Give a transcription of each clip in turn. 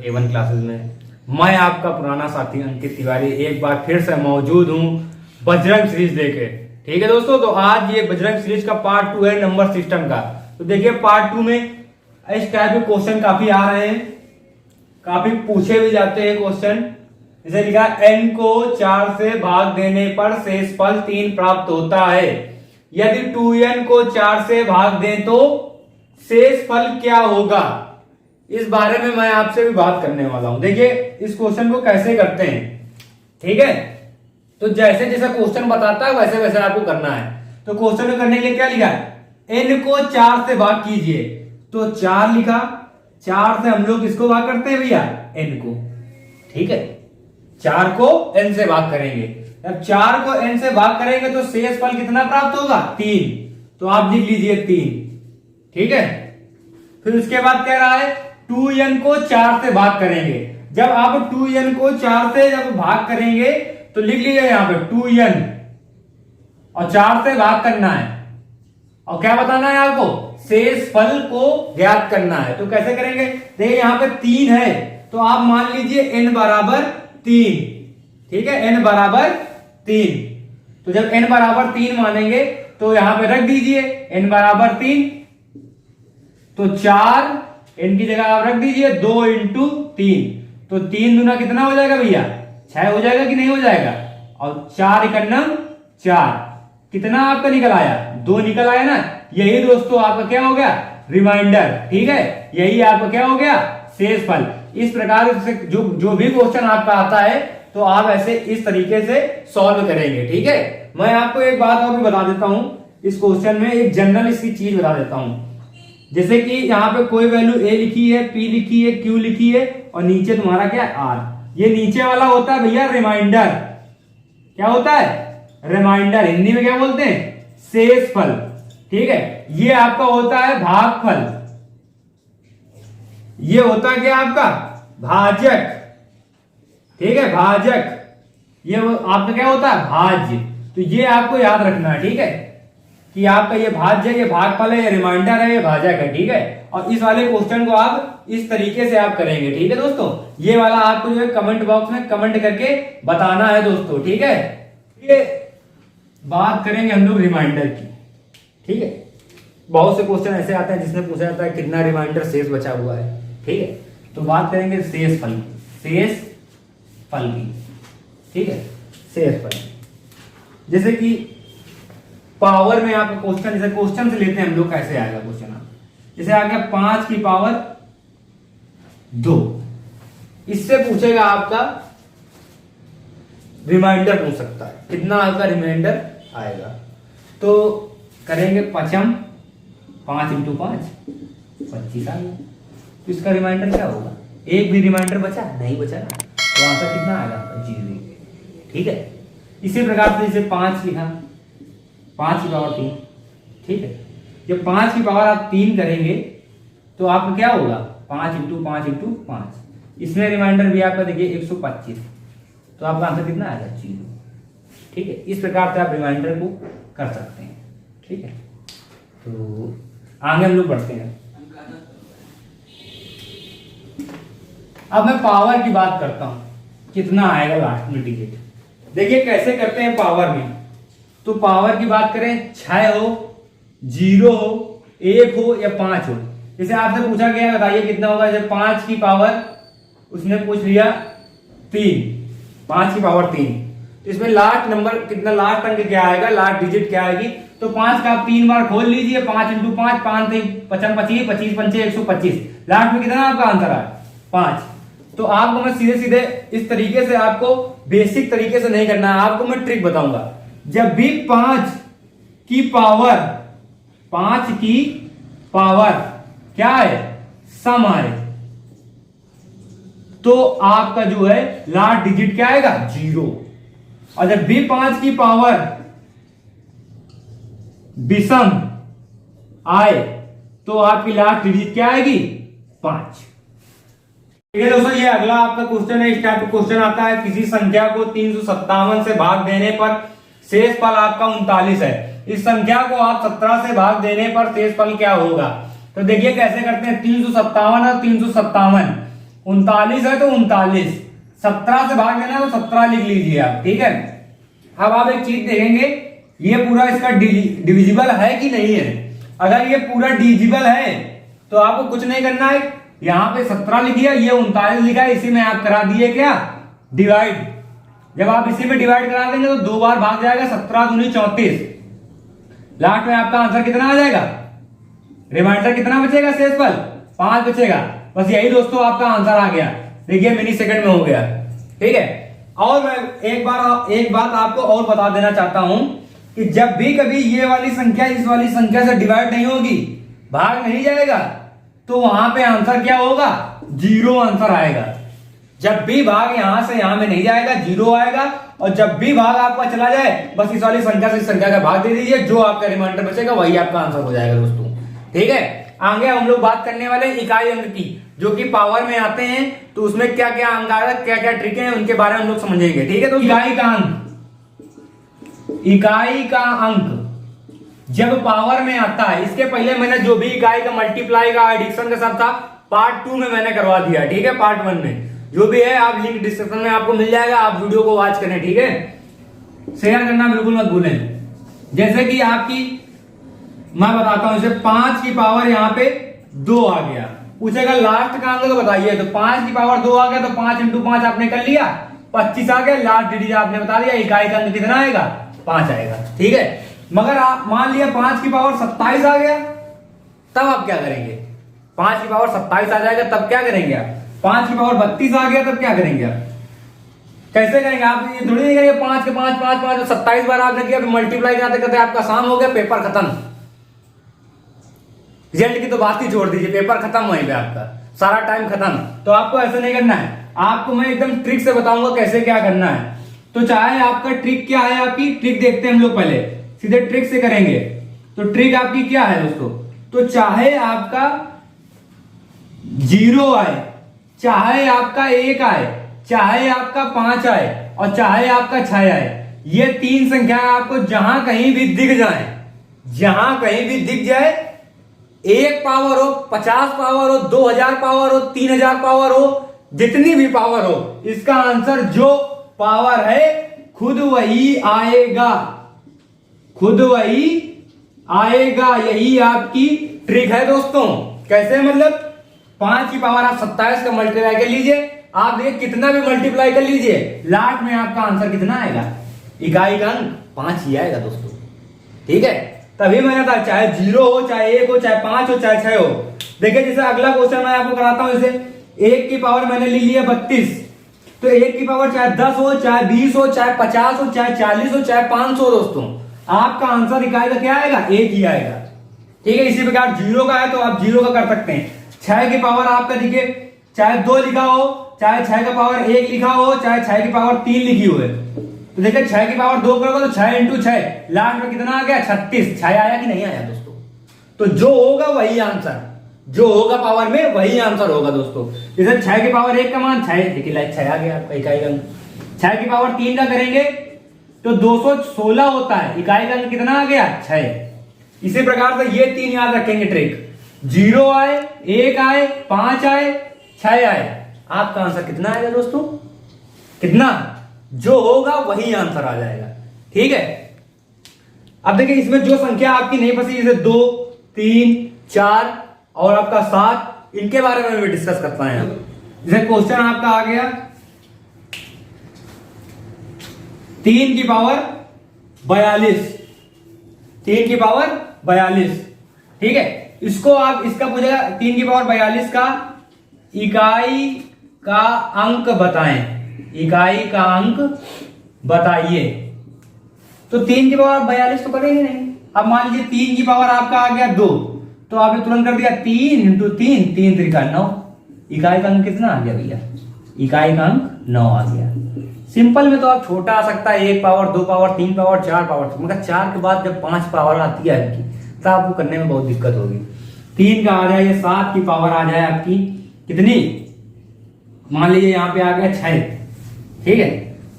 A1 classes में। मैं आपका पुराना साथी अंकित तिवारी एक बार फिर से मौजूद हूँ बजरंग सीरीज लेके। ठीक है दोस्तों, तो आज ये बजरंग सीरीज का पार्ट 2 है नंबर सिस्टम का। तो देखिए पार्ट 2 में इस टाइप के क्वेश्चन काफी आ रहे हैं, काफी पूछे भी जाते हैं क्वेश्चन। जैसे लिखा n को 4 से भाग देने पर शेषफल 3 प्राप्त होता है। यदि 2n को 4 से भाग दें तो शेषफल क्या होगा, इस बारे में मैं आपसे भी बात करने वाला हूं। देखिए इस क्वेश्चन को कैसे करते हैं, ठीक है। तो जैसे जैसा क्वेश्चन बताता है वैसे वैसे आपको करना है। तो क्वेश्चन को करने के लिए क्या लिखा है, n को 4 से भाग कीजिए। तो 4 लिखा, 4 से हम लोग किसको भाग करते हैं भैया, n को। ठीक है, 4 को n से भाग करेंगे। जब 4 को n से भाग करेंगे तो शेषफल कितना प्राप्त होगा, 3। तो आप लिख लीजिए 3। ठीक है, फिर उसके बाद कह रहा है 2n को 4 से भाग करेंगे। जब आप 2n को 4 से जब भाग करेंगे तो लिख लीजिए यहां पे 2n और 4 से भाग करना है। और क्या बताना है आपको, शेषफल को ज्ञात करना है। तो कैसे करेंगे, देखिए यहां पे 3 है तो आप मान लीजिए n बराबर 3। ठीक है, n बराबर 3। तो जब n बराबर 3 मानेंगे तो यहां पे रख दीजिए n बराबर 3। तो 4 n की जगह आप रख दीजिए 2 इंटू 3। तो 3 दूना कितना हो जाएगा भैया, 6 हो जाएगा कि नहीं हो जाएगा। और 4 एकन्नम 4, कितना आपका निकल आया, 2 निकल आया ना। यही दोस्तों आपका क्या हो गया, रिमाइंडर। ठीक है, यही आपका क्या हो गया, शेषफल। इस प्रकार से जो भी क्वेश्चन आपका आता है तो आप ऐसे इस तरीके से सॉल्व करेंगे। ठीक है, मैं आपको एक बात और भी बता देता हूं, इस क्वेश्चन में एक जनरल इसकी चीज बता देता हूं। जैसे कि यहाँ पे कोई वैल्यू a लिखी है, p लिखी है, q लिखी है और नीचे तुम्हारा क्या है, r। ये नीचे वाला होता है भैया रिमाइंडर। क्या होता है, रिमाइंडर। हिंदी में क्या बोलते हैं, शेषफल। ठीक है, ये आपका होता है भागफल। ये होता है क्या आपका, भाजक। ठीक है, भाजक। ये आपका क्या होता है, भाज्य। तो ये आपको याद रखना है। ठीक है, कि आपका ये भाज्य, ये भागफल है, ये रिमाइंडर है, ये भाजक है। ठीक है, और इस वाले क्वेश्चन को आप इस तरीके से आप करेंगे। ठीक है दोस्तों, ये वाला आपको जो है कमेंट बॉक्स में कमेंट करके बताना है दोस्तों। ठीक है, ये बात करेंगे हम लोग रिमाइंडर की। ठीक है, बहुत से क्वेश्चन ऐसे आते हैं जिसमें पूछा जाता है कितना रिमाइंडर शेष बचा हुआ है। ठीक है, तो बात करेंगे शेषफल की, शेषफल की। ठीक है, शेषफल। जैसे कि पावर में आपका क्वेश्चन, जैसे क्वेश्चन से लेते हैं हम लोग, कैसे आएगा क्वेश्चन। आप जैसे आ गया 5 की पावर 2, इससे पूछेगा आपका रिमाइंडर पूछ सकता है, कितना आपका रिमाइंडर आएगा। तो करेंगे पचम, 5 इंटू 5 25 आ गया। तो इसका रिमाइंडर क्या होगा, एक भी रिमाइंडर बचा नहीं, बचा ना, तो आंसर कितना आएगा, 0। ठीक है, इसी प्रकार से जैसे 5 लिखा, 5 की पावर 3। ठीक है, जब 5 की पावर आप 3 करेंगे तो आपका क्या होगा, 5 इंटू 5 इंटू 5। इसमें रिमाइंडर भी आपका देखिए 125। तो आपका आंसर कितना आएगा, 0। ठीक है, इस प्रकार से आप रिमाइंडर को कर सकते हैं। ठीक है, तो आगे हम लोग बढ़ते हैं। अब मैं पावर की बात करता हूं, कितना आएगा लास्ट में डिजिट। देखिए कैसे करते हैं पावर में। तो पावर की बात करें, 6 हो, 0 हो, 1 हो या 5 हो। जैसे आपसे पूछा गया बताइए कितना होगा, जैसे 5 की पावर, उसने पूछ लिया 3, 5 की पावर 3। तो इसमें लास्ट नंबर कितना, लास्ट अंक क्या आएगा, लास्ट डिजिट क्या आएगी। तो 5 का आप 3 बार खोल लीजिए, 5 इंटू 5, 5 3 55 25 25 पंचे 125। लास्ट में कितना आपका आंसर आया, 5। तो आपको मैं सीधे सीधे इस तरीके से, आपको बेसिक तरीके से नहीं करना है, आपको मैं ट्रिक बताऊंगा। जब भी 5 की पावर, 5 की पावर क्या है, सम आए, तो आपका जो है लास्ट डिजिट क्या आएगा, 0। और जब भी 5 की पावर विषम आए तो आपकी लास्ट डिजिट क्या आएगी, 5। ठीक है दोस्तों, ये अगला आपका क्वेश्चन है। इस टाइप का क्वेश्चन आता है, किसी संख्या को 357 से भाग देने पर शेषफल आपका 39 है। इस संख्या को आप 17 से भाग देने पर शेषफल क्या होगा। तो देखिए कैसे करते हैं, 357 और 357 39 है तो 39, 17 से भाग देना तो 17 लिख लीजिए आप, ठीक है। अब आप एक चीज देखेंगे, ये पूरा इसका डिविजिबल है कि नहीं है। अगर ये पूरा डिविजिबल है तो आपको कुछ नहीं करना है, यहाँ पे 17 लिखिए, ये 39 लिखा है, इसी में आप करा दिए क्या, डिवाइड। जब आप इसी में डिवाइड करा देंगे तो 2 बार भाग जाएगा, 17 दूनी 34। लास्ट में आपका आंसर कितना आ जाएगा, रिमाइंडर कितना बचेगा, शेषफल 5 बचेगा। बस यही दोस्तों आपका आंसर आ गया। देखिए मिनी सेकंड में हो गया, ठीक है। और मैं एक बात आपको और बता देना चाहता हूं कि जब भी कभी ये वाली संख्या इस वाली संख्या से डिवाइड नहीं होगी, भाग नहीं जाएगा, तो वहां पे आंसर क्या होगा, 0 आंसर आएगा। जब भी भाग यहां से यहां में नहीं जाएगा, 0 आएगा। और जब भी भाग आपका चला जाए, बस इस वाली संख्या से इस संख्या का भाग दे दीजिए, जो आपका रिमाइंडर बचेगा वही आपका आंसर हो जाएगा दोस्तों, ठीक है। आगे हम लोग बात करने वाले इकाई अंक की, जो कि पावर में आते हैं, तो उसमें क्या क्या अंक आ रहा है, क्या क्या ट्रिक है, उनके बारे में हम लोग समझेंगे, ठीक है। तो इकाई का अंक जब पावर में आता है, इसके पहले मैंने जो भी इकाई का मल्टीप्लाई का एडिशन का सब था, पार्ट 2 में मैंने करवा दिया, ठीक है। पार्ट 1 में जो भी है, आप लिंक डिस्क्रिप्शन में आपको मिल जाएगा, आप वीडियो को वॉच करें, ठीक है। शेयर करना बिल्कुल मत भूलें। जैसे कि आपकी मैं बताता हूं, इसे 5 की पावर यहाँ पे 2 आ गया, पूछेगा लास्ट का अंक तो बताइए, तो 5 की पावर 2 आ गया, तो 5 × 5 आपने कर लिया, 25 आ गया, लास्ट डिजिट आपने बता दिया, इकाई का अंक कितना आएगा, 5 आएगा, ठीक है। मगर आप मान लिया 5 की पावर 27 आ गया, तब आप क्या करेंगे, 5 की पावर 27 आ जाएगा, तब क्या करेंगे आप, 5 की पावर 32 आ गया, तब क्या करेंगे आप, कैसे करेंगे आप, ये थोड़ी नहीं करेंगे 5 के 5 5 5 27 बार आपने किया, मल्टीप्लाई करते करते आपका शाम हो गया, पेपर खत्म, रिजल्ट की तो बात ही छोड़ दीजिए, पेपर खत्म वहीं पे आपका सारा टाइम खत्म। तो आपको ऐसा नहीं करना है, आपको मैं एकदम ट्रिक से बताऊंगा कैसे क्या करना है। तो चाहे आपका ट्रिक क्या है, आपकी ट्रिक देखते हैं हम लोग, पहले सीधे ट्रिक से करेंगे। तो ट्रिक आपकी क्या है दोस्तों, तो चाहे आपका 0 आए, चाहे आपका 1 आए, चाहे आपका 5 आए, और चाहे आपका 6 आए, ये 3 संख्या आपको जहां कहीं भी दिख जाए, जहां कहीं भी दिख जाए, 1 पावर हो, 50 पावर हो, 2000 पावर हो, 3000 पावर हो, जितनी भी पावर हो, इसका आंसर जो पावर है खुद वही आएगा, खुद वही आएगा। यही आपकी ट्रिक है दोस्तों। कैसे, मतलब 5 की पावर आप 27 का मल्टीप्लाई कर लीजिए, आप देखिए कितना भी मल्टीप्लाई कर लीजिए, लास्ट में आपका आंसर कितना आएगा, इकाई का अंक 5 ही आएगा दोस्तों, ठीक है। तभी मैंने कहा चाहे 0 हो, चाहे 1 हो, चाहे 5 हो, चाहे 6 हो। देखिए जैसे अगला क्वेश्चन मैं आपको कराता हूं, इसे 1 की पावर मैंने ले लिया 32, तो 1 की पावर चाहे 10 हो, चाहे 20 हो, चाहे 50 हो, चाहे 40 हो, चाहे 500 हो दोस्तों, आपका आंसर इकाई का क्या आएगा, 1 ही आएगा, ठीक है। इसी प्रकार 0 का है तो आप 0 का कर सकते हैं। 6 की पावर आपका देखिए, चाहे 2 लिखा हो, चाहे 6 का पावर 1 लिखा हो, चाहे 6 की पावर 3 लिखी हो, तो देखिए 6 की पावर 2 करोगे तो 6 × 6, लास्ट में कितना आ गया, 36। 6 आया कि नहीं आया दोस्तों, तो जो होगा वही आंसर, जो होगा पावर में वही आंसर होगा दोस्तों। जैसे 6 की पावर 1 का मान 6, देखिए लाइक 6 आ गया आपका इकाई का अंक। 6 की पावर 3 का करेंगे तो 216 होता है, इकाई का अंक कितना आ गया, 6। इसी प्रकार से ये 3 याद रखेंगे ट्रिक, 0 आए, 1 आए, 5 आए, 6 आए, आपका आंसर कितना आएगा दोस्तों, कितना, जो होगा वही आंसर आ जाएगा, ठीक है। अब देखिए इसमें जो संख्या आपकी नहीं फंसी, जैसे 2, 3, 4 और आपका 7, इनके बारे में भी डिस्कस करते हैं। जैसे क्वेश्चन आपका आ गया 3 की पावर 42, 3 की पावर 42, ठीक है। इसको आप, इसका पूछेगा 3 की पावर 42 का इकाई का अंक बताएं, इकाई का अंक बताइए। तो 3 की पावर 42 तो करेंगे नहीं। अब मान लीजिए 3 की पावर आपका आ गया 2, तो आपने तुरंत कर दिया 3 × 3, 3 × 3 = 9, इकाई का अंक कितना आ गया भैया, इकाई का अंक 9 आ गया। सिंपल में तो आप छोटा आ सकता है, 1 पावर, 2 पावर, 3 पावर, 4 पावर, मगर 4 के बाद जब 5 पावर आती है आपकी, तब आपको करने में बहुत दिक्कत होगी। 3 का आ जाए, ये 7 की पावर आ जाए आपकी कितनी, मान लीजिए यहाँ पे आ गया 6, ठीक है।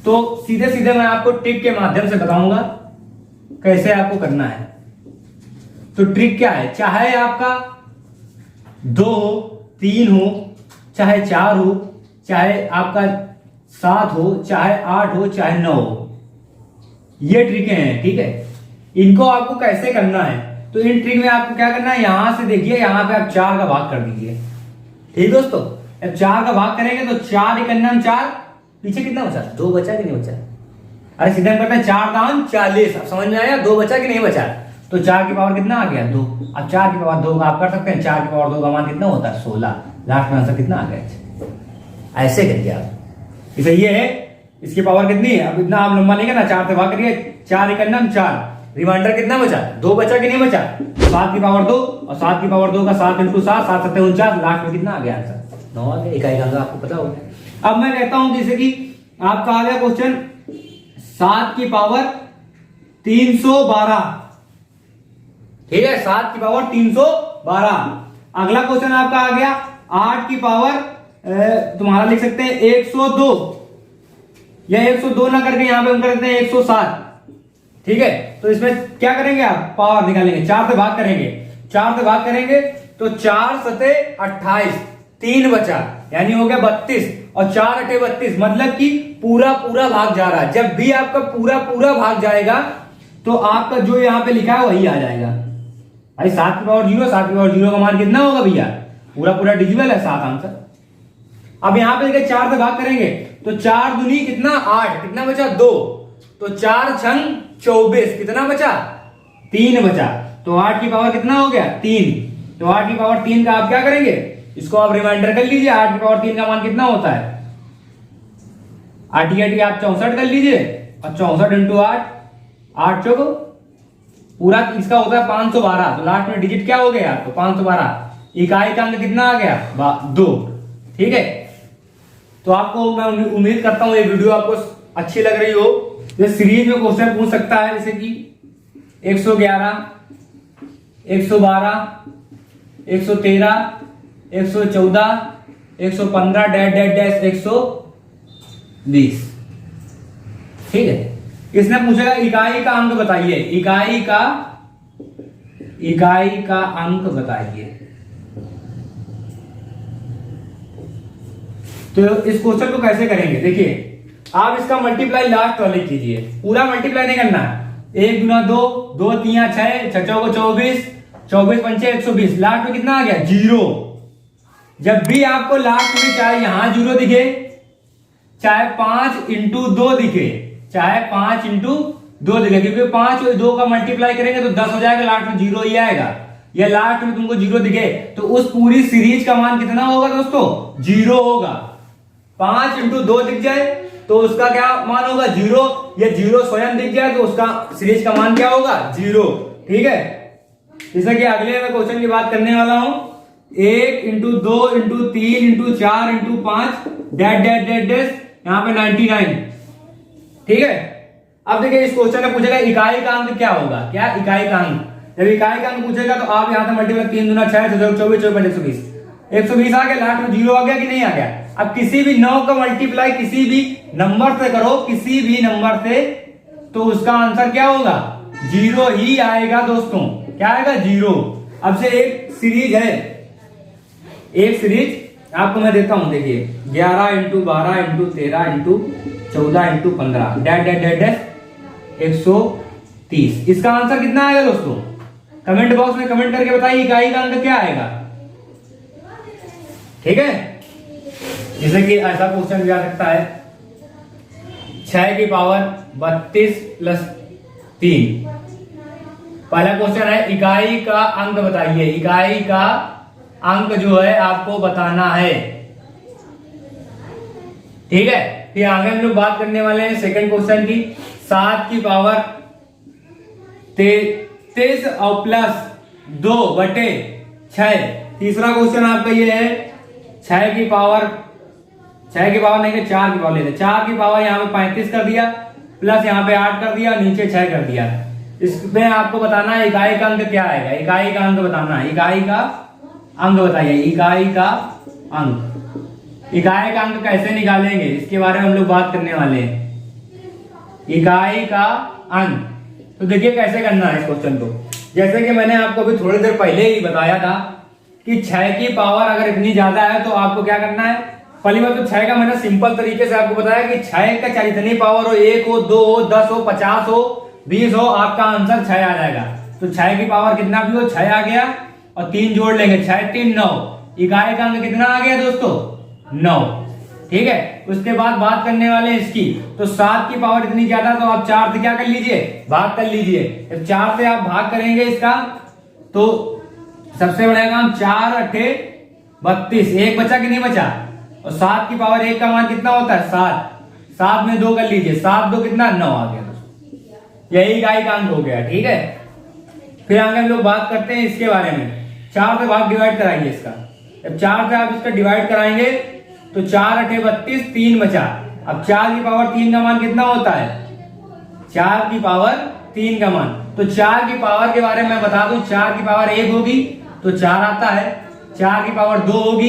तो सीधे सीधे मैं आपको ट्रिक के माध्यम से बताऊंगा कैसे आपको करना है। तो ट्रिक क्या है, चाहे आपका 2 हो, 3 हो, चाहे 4 हो, चाहे आपका 7 हो, चाहे 8 हो, चाहे 9 हो। ये ट्रिकें हैं, ठीक है। इनको आपको कैसे करना है, तो इन ट्रिक में आपको क्या करना है, यहां से देखिए, यहां पे आप 4 का भाग कर दीजिए। ठीक दोस्तों, अब 4 का भाग करेंगे तो 4 एकन्नम 4, पीछे कितना बचा, 2 बचा कि नहीं बचा। अरे सीधा करते हैं 4 दाम 40। अब समझ में आया 2 बचा कि नहीं बचा। तो 4 की पावर कितना आ गया, 2। अब 4 की पावर 2 आप कर सकते हैं, 4 की पावर 2 का मान कितना होता है, 16। लास्ट में आंसर कितना आ गया। ऐसे करिए आप, इसे ये है, इसकी पावर कितनी है। अब इतना आप लंबा लेंगे ना, 4 से भाग करिए, 4 एकन्नम 4, रिमाइंडर कितना बचा, 2 बचा कि नहीं बचा। 7 की पावर 2 और 7 की पावर 2 का 7 × 7, 7 7 49, लास्ट में कितना आ गया आंसर, 9 आ गया। इकाई का अंक आपको पता होगा। अब मैं कहता हूं जैसे कि आपका आ गया क्वेश्चन 7 की पावर 312, ठीक है, 7 की पावर 312। अगला क्वेश्चन आपका आ गया 8 की पावर तुम्हारा लिख सकते हैं 102, या 102 ना करके यहां पे हम कर देते हैं 107, ठीक है। तो इसमें क्या करेंगे आप, पावर निकालेंगे, 4 से भाग करेंगे, 4 से भाग करेंगे तो 4 सते 28, 3 बचा, यानी हो गया 32, और 4 अटे 32, मतलब कि पूरा पूरा भाग जा रहा है। जब भी आपका पूरा पूरा भाग जाएगा तो आपका जो यहां पे लिखा है वही आ जाएगा। भाई 7 की पावर 0, 7 की पावर 0 का मान कितना होगा भैया, पूरा पूरा डिजिटल है 7 आंसर। अब यहां पे देखिए 4 से भाग करेंगे तो 4 दूनी कितना 8, कितना बचा 2, तो 4 छंग 24, कितना बचा 3 बचा। तो 8 की पावर कितना हो गया 3, तो 8 की पावर 3 का आप क्या करेंगे, इसको आप रिमाइंडर कर लीजिए। 8 की पावर 3 का मान कितना होता है, 8 आप 64 कर लीजिए, और 64 × 8, 8 चौको पूरा इसका होता है 512, तो लास्ट में डिजिट क्या हो गया आपको 512। इकाई का अंक कितना आ गया 2, ठीक है। तो आपको मैं उम्मीद करता हूं ये वीडियो आपको अच्छी लग रही हो। जैसे सीरीज में क्वेश्चन पूछ सकता है, जैसे कि 111, 112, 113, 114, 115 डैश डैश डैश 120, ठीक है। इसने पूछेगा इकाई का अंक बताइए, इकाई का अंक बताइए। तो इस क्वेश्चन को कैसे करेंगे, देखिए आप इसका मल्टीप्लाई लास्ट वाले कीजिए, पूरा मल्टीप्लाई नहीं करना है। 1 × 2, 2 × 3 = 6, 6 × 24, 24 × 5 = 120, लास्ट में कितना आ गया 0। जब भी आपको लास्ट में चाहे यहां 0 दिखे, चाहे 5 × 2 दिखे, चाहे 5 × 2 दिखे, क्योंकि 5 और 2 का मल्टीप्लाई करेंगे तो 10 हो जाएगा, लास्ट में 0 ही आएगा। या लास्ट में तुमको 0 दिखे तो उस पूरी सीरीज का मान कितना होगा दोस्तों, 0 होगा। 5 × 2 दिख जाए तो उसका क्या मान होगा 0, या 0 स्वयं दिख जाए तो उसका सीरीज का मान क्या होगा 0, ठीक है। जैसा कि अगले मैं क्वेश्चन की बात करने वाला हूं, 1 × 2 × 3 × 4 × 5 डैश डैश डैश डैश, यहां पे 99, ठीक है। अब देखिए इस क्वेश्चन में पूछेगा इकाई का अंक क्या होगा, क्या इकाई का अंक। जब इकाई का अंक पूछेगा तो आप यहां से मल्टीप्लाई 3 दूना 6, 6 24, 24 120, 120 आ गया, लास्ट में 0 आ गया कि नहीं आ गया। अब किसी भी 9 का मल्टीप्लाई किसी भी नंबर से करो, किसी भी नंबर से, तो उसका आंसर क्या होगा 0 ही आएगा दोस्तों, क्या आएगा 0। अब से एक सीरीज है, एक सीरीज आपको मैं देता हूं, देखिए 11 × 12 × 13 × 14 × 15 डैश डैश डैश डैश 130। इसका आंसर कितना आएगा दोस्तों, कमेंट बॉक्स में कमेंट करके बताइए इकाई का अंक क्या आएगा, ठीक है। जैसे कि ऐसा क्वेश्चन भी आ सकता है 6 की पावर 32 + 3। पहला क्वेश्चन है इकाई का अंक बताइए, इकाई का अंक जो है आपको बताना है, ठीक है। फिर आगे हम लोग बात करने वाले हैं सेकंड क्वेश्चन की, 7 की पावर 33 और +2/6। तीसरा क्वेश्चन आपका ये है 6 की पावर नहीं है, 4 की पावर लेते, 4 की पावर यहाँ पे 35 कर दिया, प्लस यहाँ पे 8 कर दिया, नीचे 6 कर दिया। इसमें आपको बताना है इकाई का अंक क्या आएगा, इकाई का अंक बताना है, इकाई का अंक बताइए, इकाई का अंक। इकाई का अंक कैसे निकालेंगे इसके बारे में हम लोग बात करने वाले हैं, इकाई का अंक। तो देखिए कैसे करना है इस क्वेश्चन को। जैसे कि मैंने आपको अभी थोड़ी देर पहले ही बताया था कि 6 की पावर अगर इतनी ज्यादा है तो आपको क्या करना है। पहली बात तो 6 का मैंने सिंपल तरीके से आपको बताया कि 6 का चाहे जितनी पावर हो, 1 हो, 2 हो, 10 हो, 50 हो, 20 हो, आपका आंसर 6 आ जाएगा। तो 6 की पावर कितना भी हो 6 आ गया और 3 जोड़ लेंगे, 6 3 9। इकाई का अंक कितना आ गया दोस्तों 9। ठीक है, उसके बाद बात करने वाले इसकी, तो 7 की पावर इतनी ज्यादा तो आप 4 से क्या कर लीजिए, भाग कर लीजिए। जब 4 से आप भाग करेंगे इसका तो सबसे बड़ा काम 4 अठे 32, एक बचा कि नहीं बचा। और 7 की पावर 1 का मान कितना होता है 7, 7 में 2 कर लीजिए, 7 2 कितना 9 आ गया दोस्तों। यही इकाई का अंक हो गया। ठीक है, फिर आगे हम लोग बात करते हैं इसके बारे में। 4 से भाग डिवाइड कराएंगे इसका। जब 4 से आप इसका डिवाइड कराएंगे तो 4 अठे 32, 3 बचा। अब 4 की पावर 3 का मान कितना होता है, 4 की पावर 3 का मान। तो 4 की पावर के बारे में मैं बता दूं, 4 की पावर 1 होगी तो 4 आता है, 4 की पावर 2 होगी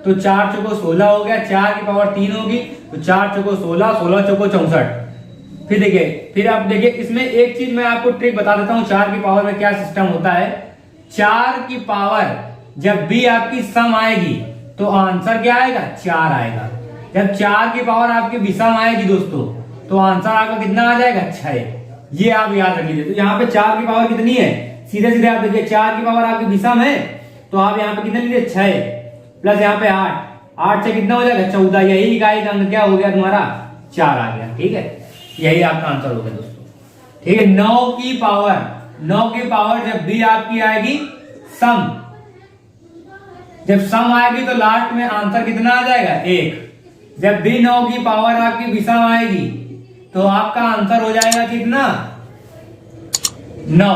तो 4 चौको 16 हो गया, 4 की पावर 3 होगी तो 4 चौको 16, 16 चौको 64। फिर देखिए, फिर आप देखिए इसमें एक चीज मैं आपको ट्रिक बता देता हूं 4 की पावर में क्या सिस्टम होता है। 4 की पावर जब भी आपकी सम आएगी तो आंसर क्या आएगा 4 आएगा। जब 4 की पावर आपकी विषम आएगी दोस्तों तो आंसर आपका कितना आ जाएगा 6। ये आप याद रख लीजिए। तो यहाँ पे 4 की पावर कितनी है, सीधे सीधे आप देखिए 4 की पावर आपकी विषम है तो आप यहाँ पे कितने लीजिए 6 प्लस यहाँ पे 8, 8 से कितना हो जाएगा 14। यही इकाई का अंक क्या हो गया तुम्हारा 4 आ गया। ठीक है, यही आपका आंसर हो गया दोस्तों। ठीक है, 9 की पावर जब भी आपकी आएगी सम, जब सम आएगी तो लास्ट में आंसर कितना आ जाएगा 1। जब भी 9 की पावर आपकी विषम आएगी तो आपका आंसर हो जाएगा कितना 9।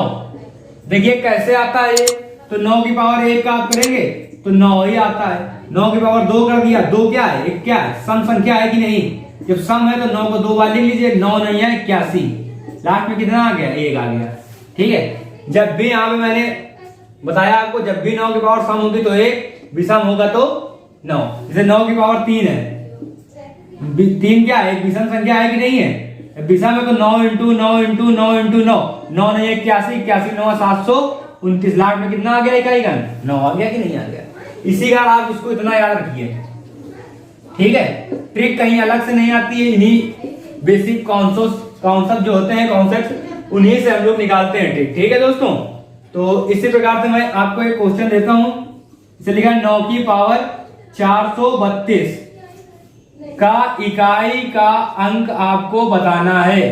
देखिए कैसे आता है ये, तो 9 की पावर 1 का आप करेंगे तो 9 ही आता है। 9 की पावर 2 कर दिया, 2 क्या है 1 क्या है, सम संख्या है कि नहीं। जब सम है तो 9 को 2 बार लिख लीजिए, 9 नहीं है 81, लास्ट में कितना आ गया 1 आ गया। ठीक है, जब भी यहाँ पे मैंने बताया आपको जब भी 9 की पावर सम होगी तो 1, विषम होगा तो 9। जैसे 9 की पावर 3 है, 3 क्या है एक विषम संख्या है कि नहीं है, विषम है तो 9 इंटू 9 इंटू 9 इंटू 9, 9 नहीं 81, 81 9 729, लास्ट में कितना आ गया इकाई का 9 आ गया कि नहीं आ गया। इसी का आप इसको इतना याद रखिए। ठीक है, ट्रिक कहीं अलग से नहीं आती है, इन्हीं बेसिक कॉन्सेप्ट जो होते हैं कॉन्सेप्ट उन्हीं से हम लोग निकालते हैं ट्रिक। ठीक है दोस्तों, तो इसी प्रकार से मैं आपको एक क्वेश्चन देता हूं। इसे लिखा है 9 की पावर 432 का इकाई का अंक आपको बताना है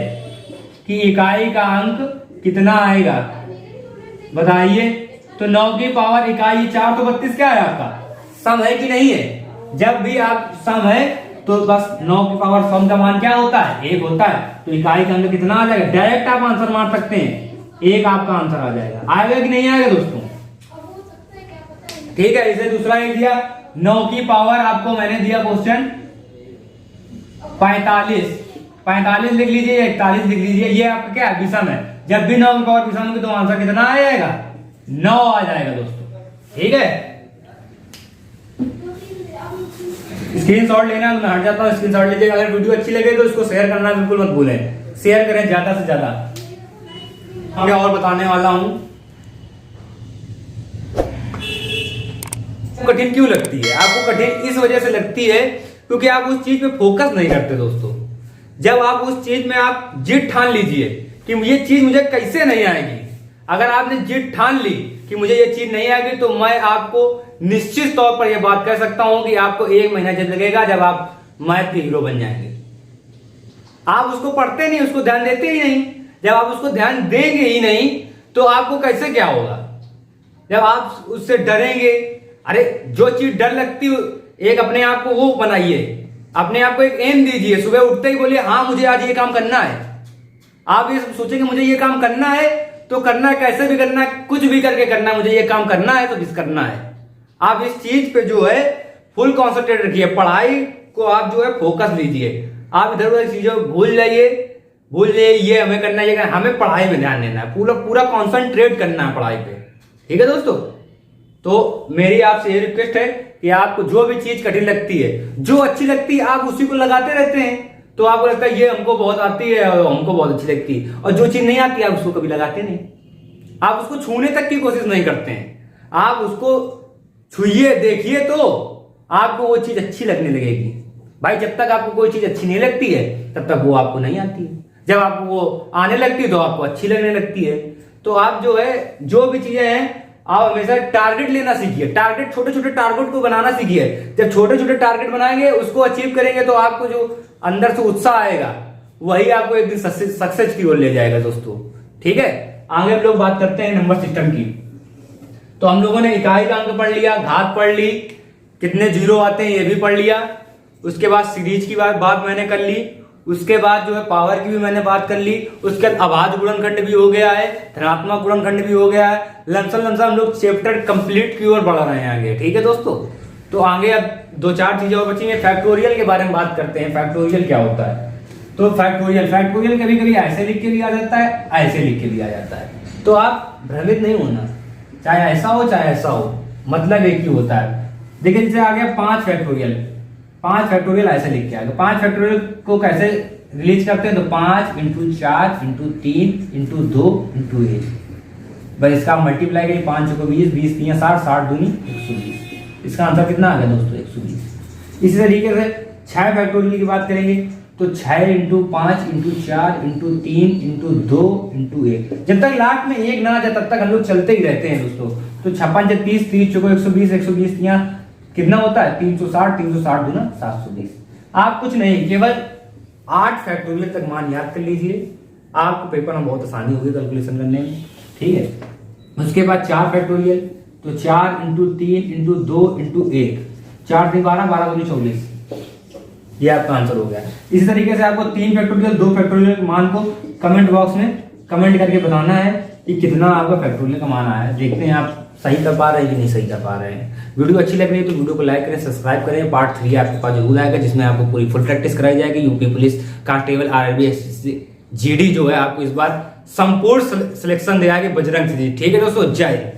कि इकाई का अंक कितना आएगा, बताइए। तो 9 की पावर इकाई 432 क्या है आपका सम है कि नहीं है। जब भी आप सम है तो बस 9 की पावर सम का मान क्या होता है 1 होता है, तो इकाई का अंक कितना आ जाएगा, डायरेक्ट आप आंसर मार सकते हैं 1 आपका आंसर आ जाएगा। आएगा कि नहीं आएगा दोस्तों। ठीक है, इसे दूसरा एक दिया 9 की पावर आपको मैंने दिया क्वेश्चन 45 लिख लीजिए, 41 लिख लीजिए, ये आपका क्या है विषम है। जब भी 9 की पावर विषम होगी तो आंसर कितना आ जाएगा 9 आ जाएगा दोस्तों। ठीक है, स्क्रीनशॉट लेना मैं हट जाता हूँ, स्क्रीनशॉट लीजिएगा। अगर वीडियो अच्छी लगे तो इसको शेयर करना बिल्कुल मत भूलें, शेयर करें ज्यादा से ज्यादा। मैं और बताने वाला हूं कठिन क्यों लगती है आपको, कठिन इस वजह से लगती है क्योंकि आप उस चीज पे फोकस नहीं करते दोस्तों। जब आप उस चीज में आप जिद ठान लीजिए कि ये चीज मुझे कैसे नहीं आएगी, अगर आपने जिद ठान ली कि मुझे ये चीज नहीं आएगी तो मैं आपको निश्चित तौर पर यह बात कह सकता हूं कि आपको 1 महीना जब लगेगा जब आप मैथ के हीरो बन जाएंगे। आप उसको पढ़ते नहीं, उसको ध्यान देते ही नहीं। जब आप उसको ध्यान देंगे ही नहीं तो आपको कैसे क्या होगा, जब आप उससे डरेंगे। अरे जो चीज डर लगती एक अपने आप को वो बनाइए, अपने आप को एक एम दीजिए, सुबह उठते ही बोलिए हाँ मुझे आज ये काम करना है। आप ये सोचेंगे मुझे ये काम करना है तो करना है, कैसे भी करना है, कुछ भी करके करना है, मुझे ये काम करना है तो किस करना है। आप इस चीज पे जो है फुल कॉन्सेंट्रेट रखिए, पढ़ाई को आप जो है फोकस लीजिए। आप इधर उधर चीजों भूल जाइए ये हमें करना है, हमें पढ़ाई में ध्यान देना है, पूरा कॉन्सेंट्रेट करना है पढ़ाई पे। ठीक है दोस्तों, तो मेरी आपसे ये रिक्वेस्ट है कि आपको जो भी चीज कठिन लगती है, जो अच्छी लगती है, आप उसी को लगाते रहते हैं तो आपको लगता है ये हमको बहुत आती है और हमको बहुत अच्छी लगती है, और जो चीज नहीं आती है आप उसको कभी लगाते नहीं, आप उसको छूने तक की कोशिश नहीं करते हैं, आप उसको छुइए देखिए तो आपको वो चीज अच्छी लगने लगेगी। भाई जब तक आपको कोई चीज अच्छी नहीं लगती है तब तक वो आपको नहीं आती है, जब आपको वो आने लगती है तो आपको अच्छी लगने लगती है। तो आप जो है जो भी चीजें हैं आप हमेशा टारगेट लेना सीखिए, टारगेट छोटे छोटे टारगेट को बनाना सीखिए। जब छोटे छोटे टारगेट बनाएंगे उसको अचीव करेंगे तो आपको जो अंदर से उत्साह आएगा वही आपको एक दिन सक्सेस की ओर ले जाएगा दोस्तों। ठीक है, आगे हम लोग बात करते हैं नंबर सिस्टम की। तो हम लोगों ने इकाई का अंक पढ़ लिया, घात पढ़ ली, कितने जीरो आते हैं ये भी पढ़ लिया। उसके बाद सीरीज की बात मैंने कर ली। उसके बाद जो है पावर की भी मैंने बात कर ली। उसके बाद अभाज्य गुणनखंड भी हो गया है, धनात्मक गुणनखंड भी हो गया है। लमसम हम लोग चैप्टर कंप्लीट की ओर बढ़ रहे हैं आगे। ठीक है दोस्तों, तो आगे अब 2-4 चीजें और बची हैं। फैक्टोरियल के बारे में बात करते हैं, फैक्टोरियल क्या होता है। तो फैक्टोरियल कभी कभी ऐसे लिख के भी आ जाता है, ऐसे लिख के भी आ जाता है। तो आप भ्रमित नहीं होना, चाहे ऐसा हो चाहे ऐसा हो, मतलब एक ही होता है। देखिए जैसे आ गया 5 फैक्टोरियल ऐसे लिख के आ गया। 5 फैक्टोरियल को कैसे रिलीज करते हैं, तो 5 × 4 × 3 × 2 × 1। बस इसका मल्टीप्लाई करिए, 5 × 20, 20 × 3 = 60, 60 दूनी 120। इसका आंसर कितना आ गया दोस्तों, 120। इसी तरीके से 6 फैक्टोरियल की बात करेंगे तो 6 × 5 × 4 × 3 × 2 × 1। जब तक लास्ट में 1 ना आ जाए तब तक हम लोग चलते ही रहते हैं दोस्तों। तो 56 × 30, 30 × 120, 120 यहाँ कितना होता है, 360, 360 दूना 720। आप कुछ नहीं, केवल 8 फैक्टोरियल तक मान याद कर लीजिए, आपको पेपर में बहुत आसानी होगी कैलकुलेशन करने में। ठीक है, उसके बाद 4 फैक्टोरियल, तो 4 × 3 × 2 × 1, 4 × 12, 12 × 24, ये आपका आंसर हो गया। इसी तरीके से आपको 3 फैक्टोरियल 2 फैक्टोरियल मान को कमेंट बॉक्स में कमेंट करके बताना है कि कितना आपका फैक्टोरियल का मान आया है। देखते हैं आप सही कर पा रहे हैं कि नहीं सही कर पा रहे हैं। वीडियो अच्छी लग रही है तो वीडियो को लाइक करें, सब्सक्राइब करें। पार्ट 3 आपके पास जरूर आएगा जिसमें आपको पूरी फुल प्रैक्टिस कराई जाएगी। UP police constable RRB GD जो है आपको इस बार संपूर्ण सिलेक्शन दिया है बजरंग सीरीज। ठीक है दोस्तों, जय।